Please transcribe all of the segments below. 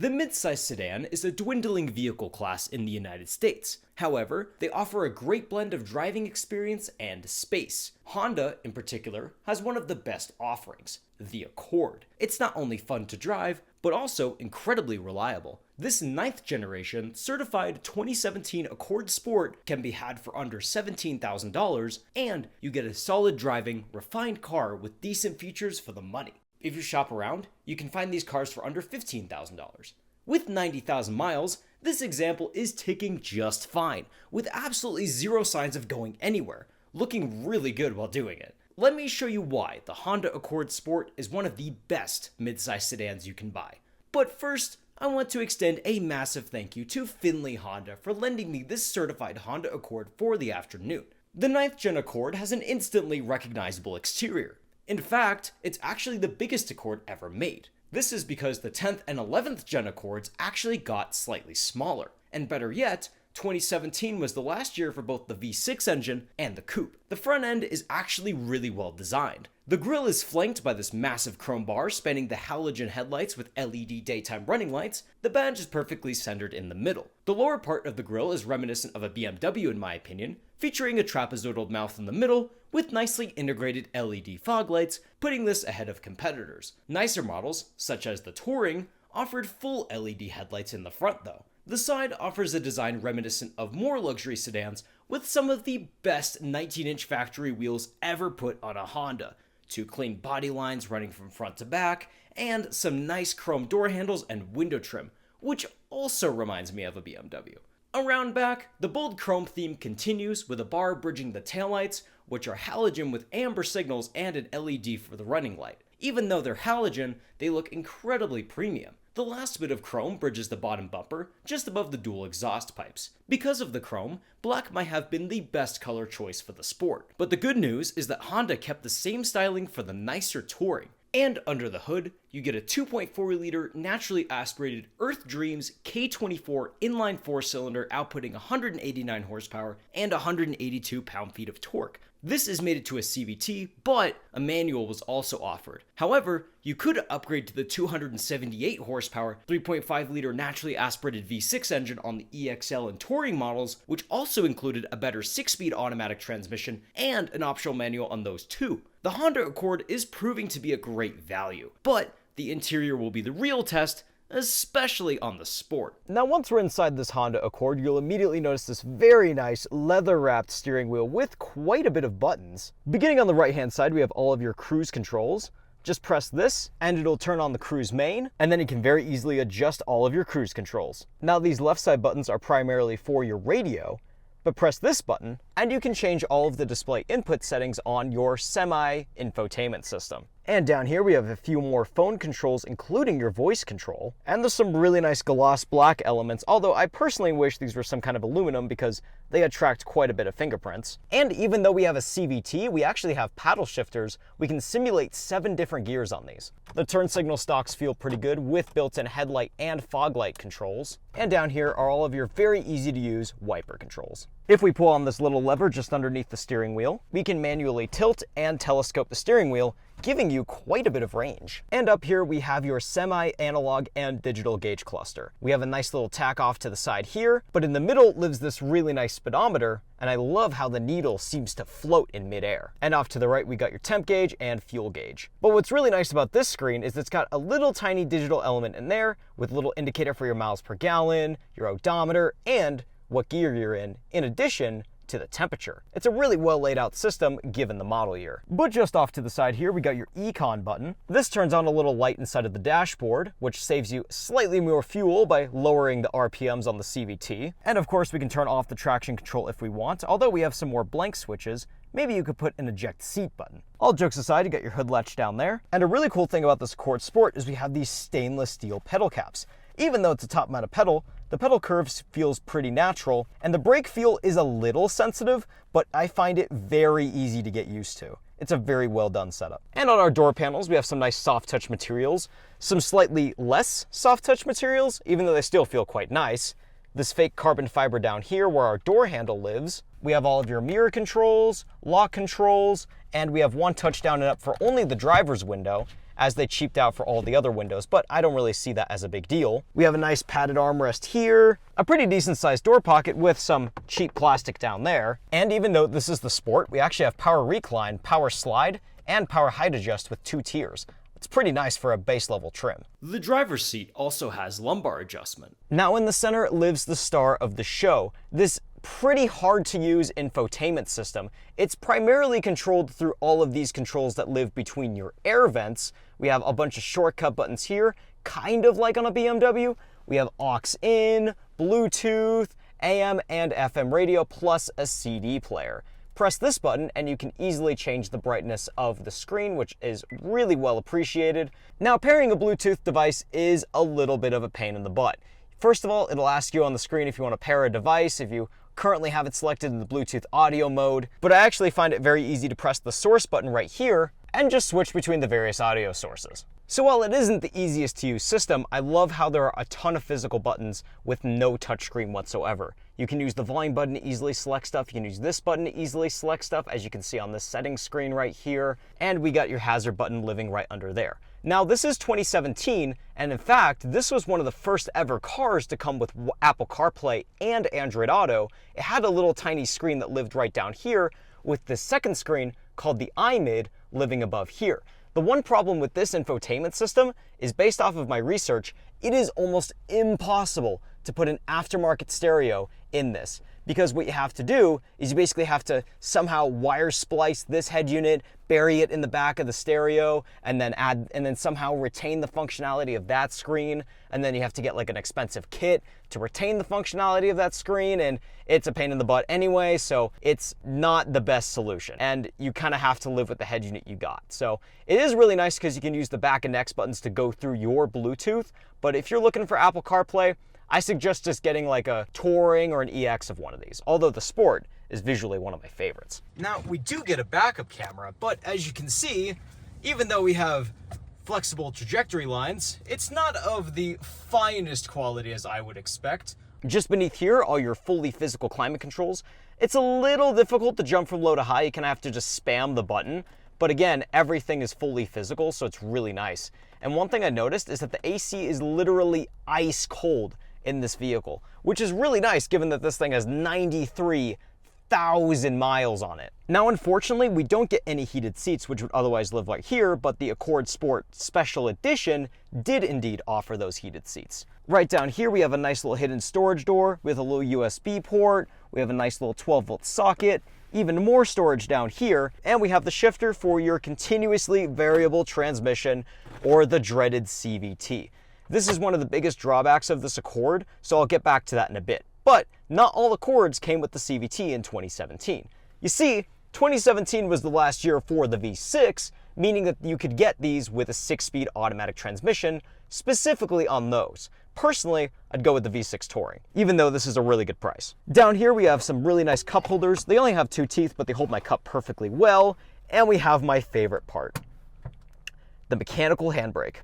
The midsize sedan is a dwindling vehicle class in the United States. However, they offer a great blend of driving experience and space. Honda, in particular, has one of the best offerings, the Accord. It's not only fun to drive, but also incredibly reliable. This 9th generation certified 2017 Accord Sport can be had for under $17,000, and you get a solid driving, refined car with decent features for the money. If you shop around, you can find these cars for under $15,000. With 90,000 miles, this example is ticking just fine, with absolutely zero signs of going anywhere, looking really good while doing it. Let me show you why the Honda Accord Sport is one of the best midsize sedans you can buy. But first, I want to extend a massive thank you to Findlay Honda for lending me this certified Honda Accord for the afternoon. The 9th gen Accord has an instantly recognizable exterior. In fact, it's actually the biggest Accord ever made. This is because the 10th and 11th gen Accords actually got slightly smaller. And better yet, 2017 was the last year for both the V6 engine and the coupe. The front end is actually really well designed. The grille is flanked by this massive chrome bar spanning the halogen headlights with LED daytime running lights. The badge is perfectly centered in the middle. The lower part of the grille is reminiscent of a BMW in my opinion, featuring a trapezoidal mouth in the middle with nicely integrated LED fog lights, putting this ahead of competitors. Nicer models, such as the Touring, offered full LED headlights in the front though. The side offers a design reminiscent of more luxury sedans with some of the best 19-inch factory wheels ever put on a Honda, 2 clean body lines running from front to back, and some nice chrome door handles and window trim, which also reminds me of a BMW. Around back, the bold chrome theme continues with a bar bridging the taillights, which are halogen with amber signals and an LED for the running light. Even though they're halogen, they look incredibly premium. The last bit of chrome bridges the bottom bumper, just above the dual exhaust pipes. Because of the chrome, black might have been the best color choice for the Sport. But the good news is that Honda kept the same styling for the nicer Touring. And under the hood, you get a 2.4-liter naturally aspirated Earth Dreams K24 inline 4-cylinder outputting 189 horsepower and 182 pound-feet of torque. This is mated to a CVT, but a manual was also offered. However, you could upgrade to the 278 horsepower 3.5-liter naturally aspirated V6 engine on the EXL and Touring models, which also included a better 6-speed automatic transmission and an optional manual on those too. The Honda Accord is proving to be a great value, but the interior will be the real test, especially on the Sport. Now once we're inside this Honda Accord, you'll immediately notice this very nice leather-wrapped steering wheel with quite a bit of buttons. Beginning on the right-hand side, we have all of your cruise controls. Just press this and it'll turn on the cruise main, and then you can very easily adjust all of your cruise controls. Now these left side buttons are primarily for your radio, but press this button and you can change all of the display input settings on your semi-infotainment system. And down here we have a few more phone controls, including your voice control. And there's some really nice gloss black elements, although I personally wish these were some kind of aluminum because they attract quite a bit of fingerprints. And even though we have a CVT, we actually have paddle shifters. We can simulate 7 different gears on these. The turn signal stalks feel pretty good with built-in headlight and fog light controls. And down here are all of your very easy to use wiper controls. If we pull on this little lever just underneath the steering wheel, we can manually tilt and telescope the steering wheel, giving you quite a bit of range. And up here we have your semi-analog and digital gauge cluster. We have a nice little tack off to the side here, but in the middle lives this really nice speedometer, and I love how the needle seems to float in midair. And off to the right we got your temp gauge and fuel gauge. But what's really nice about this screen is it's got a little tiny digital element in there with a little indicator for your miles per gallon, your odometer, and what gear you're in addition to the temperature. It's a really well laid out system given the model year. But just off to the side here, we got your Econ button. This turns on a little light inside of the dashboard, which saves you slightly more fuel by lowering the RPMs on the CVT. And of course, we can turn off the traction control if we want, although we have some more blank switches. Maybe you could put an eject seat button. All jokes aside, you got your hood latch down there. And a really cool thing about this Accord Sport is we have these stainless steel pedal caps. Even though it's a top-mounted pedal, the pedal curve feels pretty natural, and the brake feel is a little sensitive, but I find it very easy to get used to. It's a very well done setup. And on our door panels, we have some nice soft touch materials, some slightly less soft touch materials, even though they still feel quite nice. This fake carbon fiber down here where our door handle lives. We have all of your mirror controls, lock controls, and we have one touch down and up for only the driver's window. as they cheaped out for all the other windows, but I don't really see that as a big deal. We have a nice padded armrest here, a pretty decent sized door pocket with some cheap plastic down there. And even though this is the Sport, we actually have power recline, power slide, and power height adjust with 2 tiers. It's pretty nice for a base level trim. The driver's seat also has lumbar adjustment. Now in the center lives the star of the show, this pretty hard to use infotainment system. It's primarily controlled through all of these controls that live between your air vents. We have a bunch of shortcut buttons here, kind of like on a BMW. We have aux in, Bluetooth, AM and FM radio, plus a CD player. Press this button and you can easily change the brightness of the screen, which is really well appreciated. Now, pairing a Bluetooth device is a little bit of a pain in the butt. First of all, it'll ask you on the screen if you want to pair a device, if you currently have it selected in the Bluetooth audio mode, but I actually find it very easy to press the source button right here and just switch between the various audio sources. So while it isn't the easiest to use system, I love how there are a ton of physical buttons with no touchscreen whatsoever. You can use the volume button to easily select stuff, you can use this button to easily select stuff, as you can see on this settings screen right here, and we got your hazard button living right under there. Now this is 2017, and in fact, this was one of the first ever cars to come with Apple CarPlay and Android Auto. It had a little tiny screen that lived right down here, with the second screen called the iMid living above here. The one problem with this infotainment system is, based off of my research, it is almost impossible to put an aftermarket stereo in this, because what you have to do is you basically have to somehow wire splice this head unit, bury it in the back of the stereo, and then somehow retain the functionality of that screen, and then you have to get like an expensive kit to retain the functionality of that screen, and it's a pain in the butt anyway, so it's not the best solution, and you kind of have to live with the head unit you got. So it is really nice because you can use the back and next buttons to go through your Bluetooth, but if you're looking for Apple CarPlay, I suggest just getting like a Touring or an EX of one of these, although the Sport is visually one of my favorites. Now, we do get a backup camera, but as you can see, even though we have flexible trajectory lines, it's not of the finest quality as I would expect. Just beneath here, all your fully physical climate controls. It's a little difficult to jump from low to high. You kind of have to just spam the button. But again, everything is fully physical, so it's really nice. And one thing I noticed is that the AC is literally ice cold in this vehicle, which is really nice given that this thing has 93,000 miles on it. Now, unfortunately, we don't get any heated seats, which would otherwise live right here, but the Accord Sport Special Edition did indeed offer those heated seats. Right down here, we have a nice little hidden storage door with a little USB port. We have a nice little 12-volt socket, even more storage down here, and we have the shifter for your continuously variable transmission, or the dreaded CVT. This is one of the biggest drawbacks of this Accord, so I'll get back to that in a bit. But not all Accords came with the CVT in 2017. You see, 2017 was the last year for the V6, meaning that you could get these with a 6-speed automatic transmission, specifically on those. Personally, I'd go with the V6 Touring, even though this is a really good price. Down here we have some really nice cup holders. They only have 2 teeth, but they hold my cup perfectly well. And we have my favorite part, the mechanical handbrake.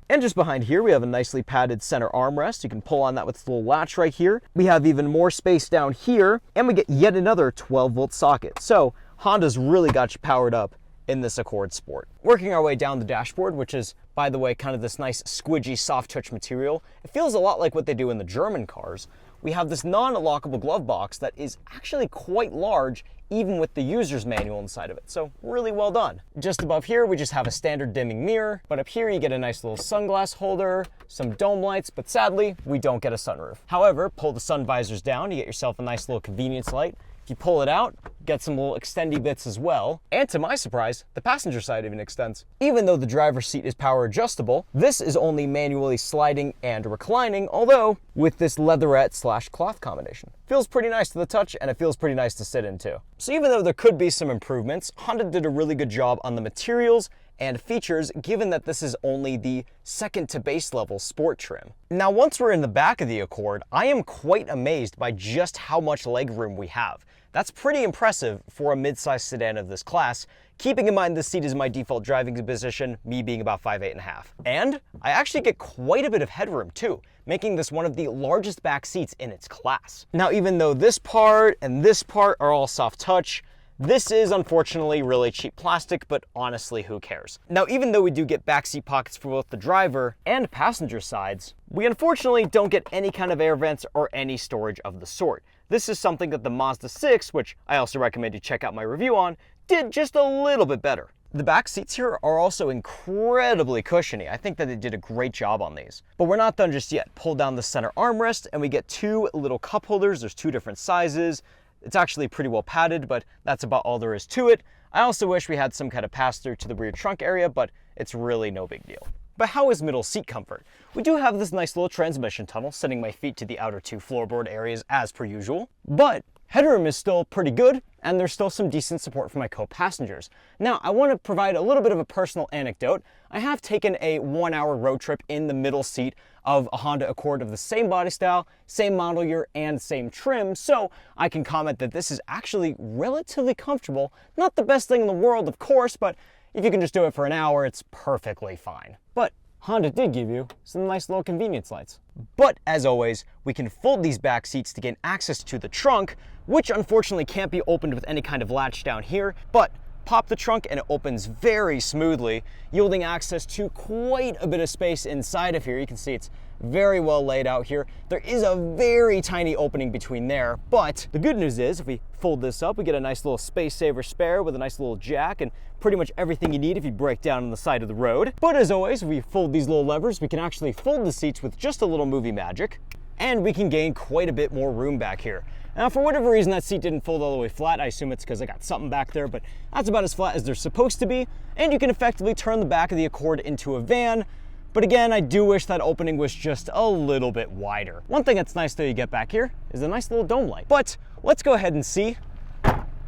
And just behind here, we have a nicely padded center armrest. You can pull on that with this little latch right here. We have even more space down here, and we get yet another 12-volt socket. So Honda's really got you powered up in this Accord Sport. Working our way down the dashboard, which is, by the way, kind of this nice squidgy soft touch material. It feels a lot like what they do in the German cars. We have this non-lockable glove box that is actually quite large, even with the user's manual inside of it. So really well done. Just above here, we just have a standard dimming mirror, but up here you get a nice little sunglass holder, some dome lights, but sadly, we don't get a sunroof. However, pull the sun visors down, you get yourself a nice little convenience light. If you pull it out, get some little extendy bits as well. And to my surprise, the passenger side even extends. Even though the driver's seat is power adjustable, this is only manually sliding and reclining, although with this leatherette / cloth combination. Feels pretty nice to the touch, and it feels pretty nice to sit in too. So even though there could be some improvements, Honda did a really good job on the materials and features, given that this is only the second to base level sport trim. Now, once we're in the back of the Accord, I am quite amazed by just how much legroom we have. That's pretty impressive for a mid-sized sedan of this class, keeping in mind this seat is my default driving position, me being about 5'8.5". And I actually get quite a bit of headroom too, making this one of the largest back seats in its class. Now, even though this part and this part are all soft touch, This is unfortunately really cheap plastic, but honestly, who cares? Now, even though we do get backseat pockets for both the driver and passenger sides, we unfortunately don't get any kind of air vents or any storage of the sort. This is something that the Mazda 6, which I also recommend you check out my review on, did just a little bit better. The back seats here are also incredibly cushiony. I think that they did a great job on these. But we're not done just yet. Pull down the center armrest and we get two little cup holders. There's two different sizes. It's actually pretty well padded, but that's about all there is to it. I also wish we had some kind of pass-through to the rear trunk area, but it's really no big deal. But how is middle seat comfort? We do have this nice little transmission tunnel, sending my feet to the outer two floorboard areas as per usual. But headroom is still pretty good, and there's still some decent support for my co-passengers. Now, I want to provide a little bit of a personal anecdote. I have taken a 1-hour road trip in the middle seat of a Honda Accord of the same body style, same model year, and same trim, so I can comment that this is actually relatively comfortable. Not the best thing in the world, of course, but if you can just do it for an hour, it's perfectly fine. But Honda did give you some nice little convenience lights. But as always, we can fold these back seats to gain access to the trunk, which unfortunately can't be opened with any kind of latch down here, but pop the trunk and it opens very smoothly, yielding access to quite a bit of space inside of here. You can see it's very well laid out here. There is a very tiny opening between there, but the good news is if we fold this up, we get a nice little space saver spare with a nice little jack and pretty much everything you need if you break down on the side of the road. But as always, if we fold these little levers, we can actually fold the seats with just a little movie magic, and we can gain quite a bit more room back here. Now, for whatever reason, that seat didn't fold all the way flat. I assume it's because I got something back there, but that's about as flat as they're supposed to be. And you can effectively turn the back of the Accord into a van. But again, I do wish that opening was just a little bit wider. One thing that's nice though you get back here is a nice little dome light. But let's go ahead and see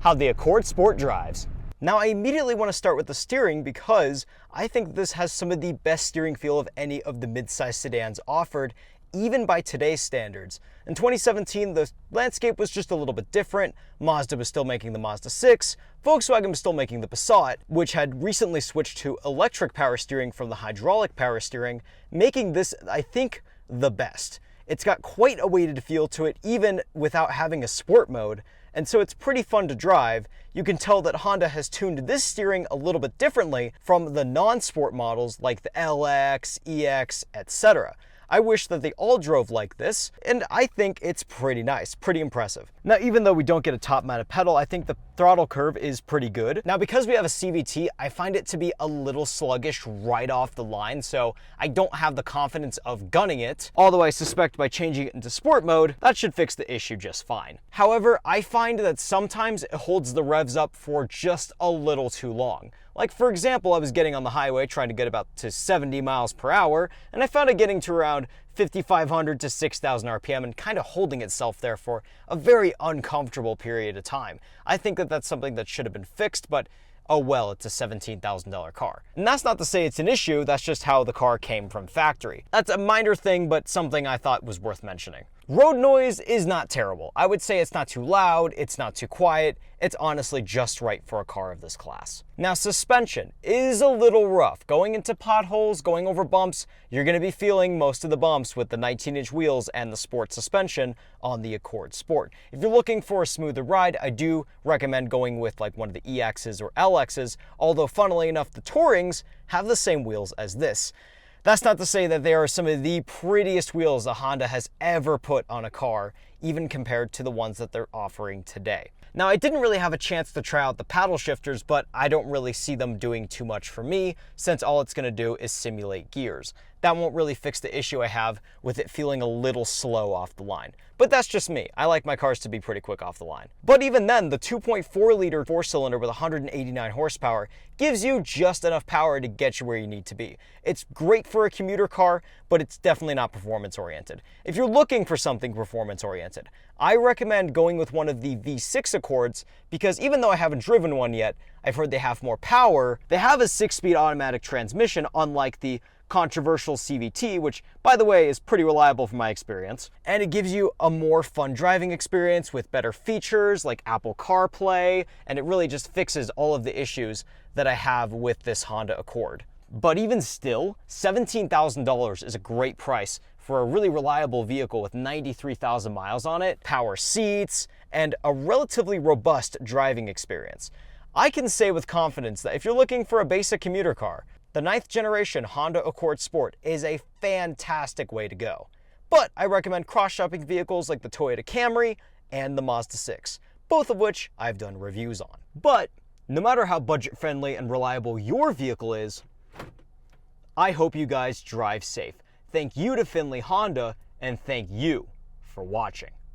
how the Accord Sport drives. Now, I immediately want to start with the steering because I think this has some of the best steering feel of any of the mid-size sedans offered, even by today's standards. In 2017, the landscape was just a little bit different. Mazda was still making the Mazda 6, Volkswagen was still making the Passat, which had recently switched to electric power steering from the hydraulic power steering, making this, I think, the best. It's got quite a weighted feel to it, even without having a sport mode, and so it's pretty fun to drive. You can tell that Honda has tuned this steering a little bit differently from the non-sport models like the LX, EX, etc. I wish that they all drove like this, and I think it's pretty nice, pretty impressive. Now, even though we don't get a top-mounted pedal, I think the throttle curve is pretty good. Now, because we have a CVT, I find it to be a little sluggish right off the line, so I don't have the confidence of gunning it, although I suspect by changing it into sport mode, that should fix the issue just fine. However, I find that sometimes it holds the revs up for just a little too long. Like, for example, I was getting on the highway trying to get about to 70 miles per hour, and I found it getting to around 5,500 to 6,000 RPM and kind of holding itself there for a very uncomfortable period of time. I think that that's something that should have been fixed, but oh well, it's a $17,000 car. And that's not to say it's an issue, that's just how the car came from factory. That's a minor thing, but something I thought was worth mentioning. Road noise is not terrible. I would say it's not too loud, it's not too quiet, it's honestly just right for a car of this class. Now, suspension is a little rough. Going into potholes, going over bumps, you're going to be feeling most of the bumps with the 19-inch wheels and the sport suspension on the Accord Sport. If you're looking for a smoother ride, I do recommend going with like one of the EXs or LXs, although funnily enough, the Tourings have the same wheels as this. That's not to say that they are some of the prettiest wheels a Honda has ever put on a car, even compared to the ones that they're offering today. Now, I didn't really have a chance to try out the paddle shifters, but I don't really see them doing too much for me, since all it's going to do is simulate gears. That won't really fix the issue I have with it feeling a little slow off the line. But that's just me. I like my cars to be pretty quick off the line. But even then, the 2.4 liter 4-cylinder with 189 horsepower gives you just enough power to get you where you need to be. It's great for a commuter car, but it's definitely not performance oriented. If you're looking for something performance oriented, I recommend going with one of the V6 Accords, because even though I haven't driven one yet, I've heard they have more power. They have a 6-speed automatic transmission, unlike the controversial CVT, which, by the way, is pretty reliable from my experience. And it gives you a more fun driving experience with better features like Apple CarPlay, and it really just fixes all of the issues that I have with this Honda Accord. But even still, $17,000 is a great price for a really reliable vehicle with 93,000 miles on it, power seats, and a relatively robust driving experience. I can say with confidence that if you're looking for a basic commuter car, the 9th generation Honda Accord Sport is a fantastic way to go. But I recommend cross-shopping vehicles like the Toyota Camry and the Mazda 6, both of which I've done reviews on. But no matter how budget-friendly and reliable your vehicle is, I hope you guys drive safe. Thank you to Findlay Honda, and thank you for watching.